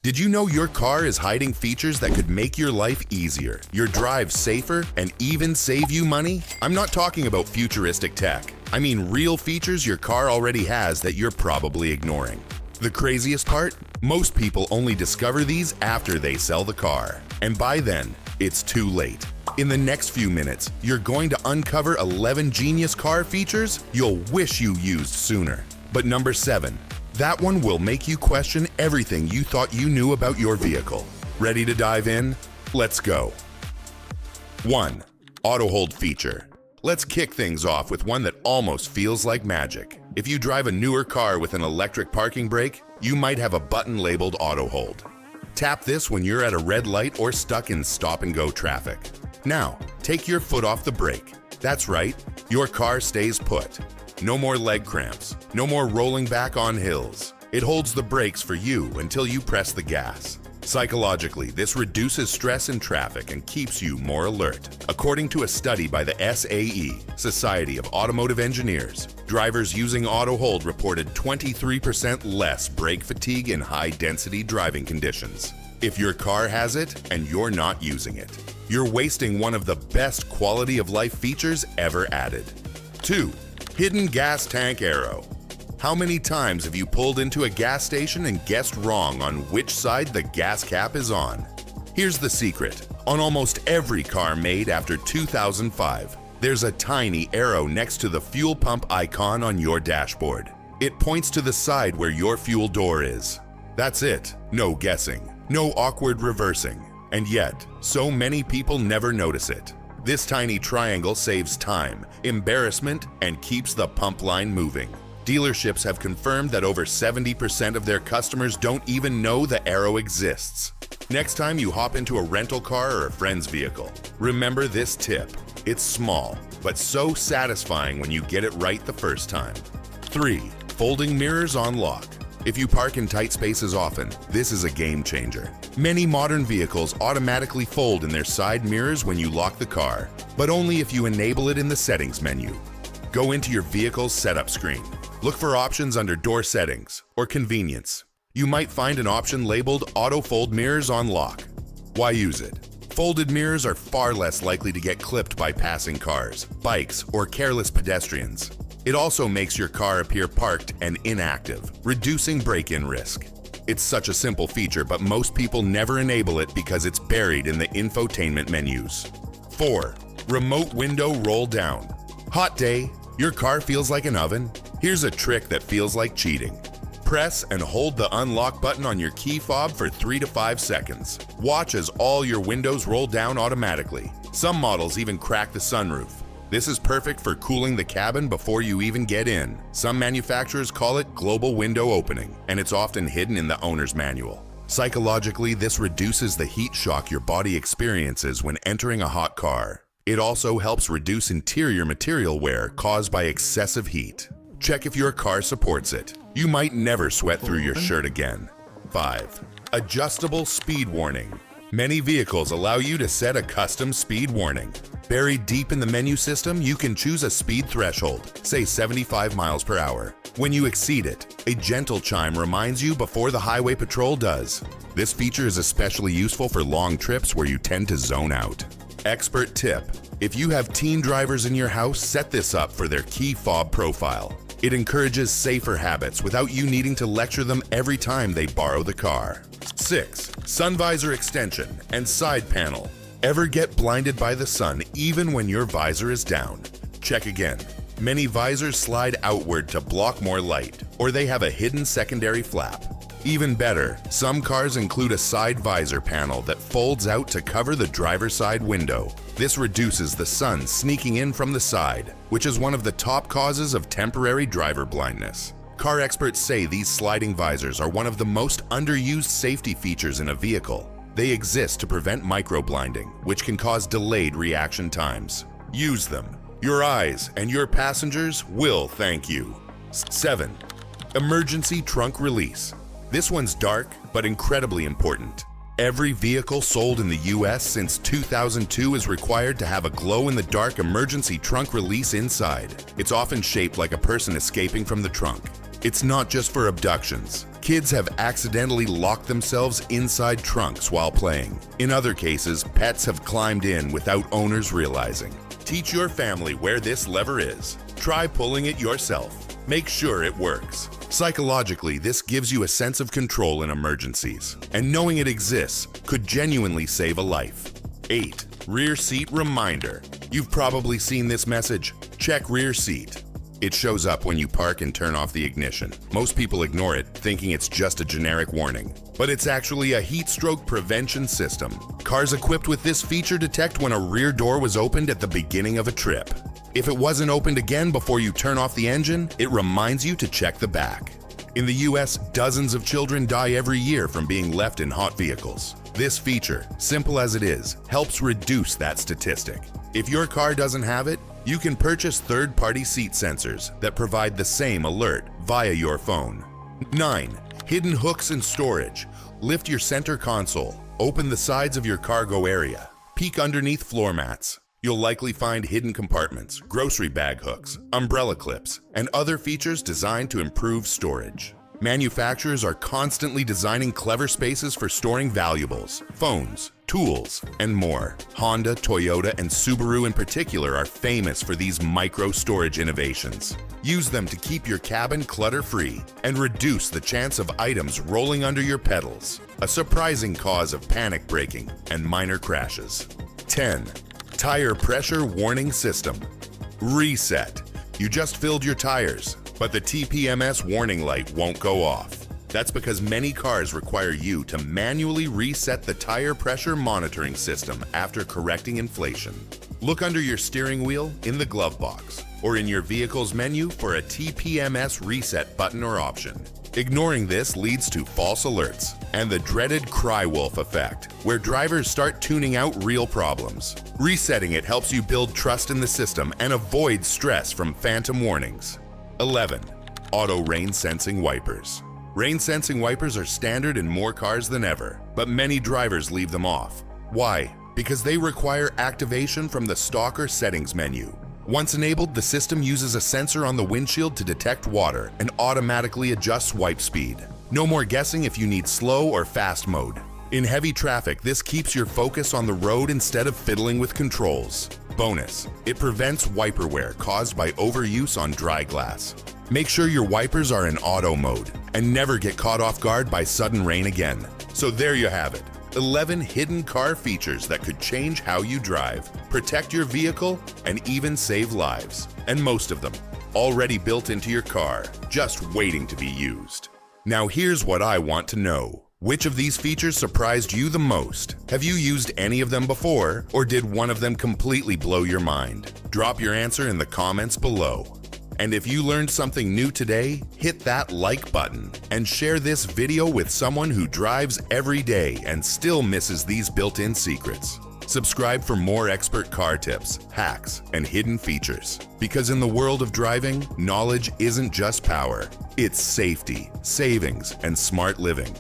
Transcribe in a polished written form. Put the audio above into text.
Did you know your car is hiding features that could make your life easier, your drive safer, and even save you money? I'm not talking about futuristic tech. I mean real features your car already has that you're probably ignoring. The craziest part? Most people only discover these after they sell the car. And by then, it's too late. In the next few minutes, you're going to uncover 11 genius car features you'll wish you used sooner. But number 7. That one will make you question everything you thought you knew about your vehicle. Ready to dive in? Let's go. 1. Auto hold feature. Let's kick things off with one that almost feels like magic. If you drive a newer car with an electric parking brake, you might have a button labeled auto hold. Tap this when you're at a red light or stuck in stop-and-go traffic. Now, take your foot off the brake. That's right, your car stays put. No more leg cramps, no more rolling back on hills. It holds the brakes for you until you press the gas. Psychologically, this reduces stress in traffic and keeps you more alert. According to a study by the SAE, Society of Automotive Engineers, drivers using auto hold reported 23% less brake fatigue in high-density driving conditions. If your car has it and you're not using it, you're wasting one of the best quality of life features ever added. 2. Hidden gas tank arrow. How many times have you pulled into a gas station and guessed wrong on which side the gas cap is on? Here's the secret. On almost every car made after 2005, there's a tiny arrow next to the fuel pump icon on your dashboard. It points to the side where your fuel door is. That's it. No guessing. No awkward reversing. And yet, so many people never notice it. This tiny triangle saves time, embarrassment, and keeps the pump line moving. Dealerships have confirmed that over 70% of their customers don't even know the arrow exists. Next time you hop into a rental car or a friend's vehicle, remember this tip. It's small, but so satisfying when you get it right the first time. 3. Folding mirrors on lock. If you park in tight spaces often, this is a game changer. Many modern vehicles automatically fold in their side mirrors when you lock the car, but only if you enable it in the settings menu. Go into your vehicle's setup screen. Look for options under door settings or convenience. You might find an option labeled Auto Fold Mirrors on Lock. Why use it? Folded mirrors are far less likely to get clipped by passing cars, bikes, or careless pedestrians. It also makes your car appear parked and inactive, reducing break-in risk. It's such a simple feature, but most people never enable it because it's buried in the infotainment menus. 4. Remote window roll down. Hot day, your car feels like an oven? Here's a trick that feels like cheating. Press and hold the unlock button on your key fob for 3 to 5 seconds. Watch as all your windows roll down automatically. Some models even crack the sunroof. This is perfect for cooling the cabin before you even get in. Some manufacturers call it global window opening, and it's often hidden in the owner's manual. Psychologically, this reduces the heat shock your body experiences when entering a hot car. It also helps reduce interior material wear caused by excessive heat. Check if your car supports it. You might never sweat through your shirt again. 5. Adjustable speed warning. Many vehicles allow you to set a custom speed warning. Buried deep in the menu system, you can choose a speed threshold, say 75 miles per hour. When you exceed it, a gentle chime reminds you before the highway patrol does. This feature is especially useful for long trips where you tend to zone out. Expert tip: if you have teen drivers in your house, set this up for their key fob profile. It encourages safer habits without you needing to lecture them every time they borrow the car. 6. Sun visor extension and side panel. Ever get blinded by the sun even when your visor is down? Check again. Many visors slide outward to block more light, or they have a hidden secondary flap. Even better, some cars include a side visor panel that folds out to cover the driver's side window. This reduces the sun sneaking in from the side, which is one of the top causes of temporary driver blindness. Car experts say these sliding visors are one of the most underused safety features in a vehicle. They exist to prevent microblinding, which can cause delayed reaction times. Use them. Your eyes and your passengers will thank you. 7. Emergency trunk release. This one's dark, but incredibly important. Every vehicle sold in the US since 2002 is required to have a glow-in-the-dark emergency trunk release inside. It's often shaped like a person escaping from the trunk. It's not just for abductions. Kids have accidentally locked themselves inside trunks while playing. In other cases, pets have climbed in without owners realizing. Teach your family where this lever is. Try pulling it yourself. Make sure it works. Psychologically, this gives you a sense of control in emergencies, and knowing it exists could genuinely save a life. 8. Rear seat reminder. You've probably seen this message. Check rear seat. It shows up when you park and turn off the ignition. Most people ignore it, thinking it's just a generic warning. But it's actually a heat stroke prevention system. Cars equipped with this feature detect when a rear door was opened at the beginning of a trip. If it wasn't opened again before you turn off the engine, it reminds you to check the back. In the US, dozens of children die every year from being left in hot vehicles. This feature, simple as it is, helps reduce that statistic. If your car doesn't have it, you can purchase third-party seat sensors that provide the same alert via your phone. 9. Hidden hooks and storage. Lift your center console. Open the sides of your cargo area. Peek underneath floor mats. You'll likely find hidden compartments, grocery bag hooks, umbrella clips, and other features designed to improve storage. Manufacturers are constantly designing clever spaces for storing valuables, phones, tools, and more. Honda, Toyota, and Subaru in particular are famous for these micro-storage innovations. Use them to keep your cabin clutter-free and reduce the chance of items rolling under your pedals, a surprising cause of panic braking and minor crashes. 10. Tire pressure warning system. Reset. You just filled your tires, but the TPMS warning light won't go off. That's because many cars require you to manually reset the tire pressure monitoring system after correcting inflation. Look under your steering wheel, in the glove box, or in your vehicle's menu for a TPMS reset button or option. Ignoring this leads to false alerts and the dreaded cry wolf effect, where drivers start tuning out real problems. Resetting it helps you build trust in the system and avoid stress from phantom warnings. 11. Auto rain sensing wipers. Rain sensing wipers are standard in more cars than ever, but many drivers leave them off. Why? Because they require activation from the stock or settings menu. Once enabled, the system uses a sensor on the windshield to detect water and automatically adjusts wipe speed. No more guessing if you need slow or fast mode. In heavy traffic, this keeps your focus on the road instead of fiddling with controls. Bonus, it prevents wiper wear caused by overuse on dry glass. Make sure your wipers are in auto mode and never get caught off guard by sudden rain again. So there you have it. 11 hidden car features that could change how you drive, protect your vehicle, and even save lives. And most of them already built into your car, just waiting to be used. Now here's what I want to know. Which of these features surprised you the most? Have you used any of them before, or did one of them completely blow your mind? Drop your answer in the comments below. And if you learned something new today, hit that like button and share this video with someone who drives every day and still misses these built-in secrets. Subscribe for more expert car tips, hacks, and hidden features. Because in the world of driving, knowledge isn't just power, it's safety, savings, and smart living.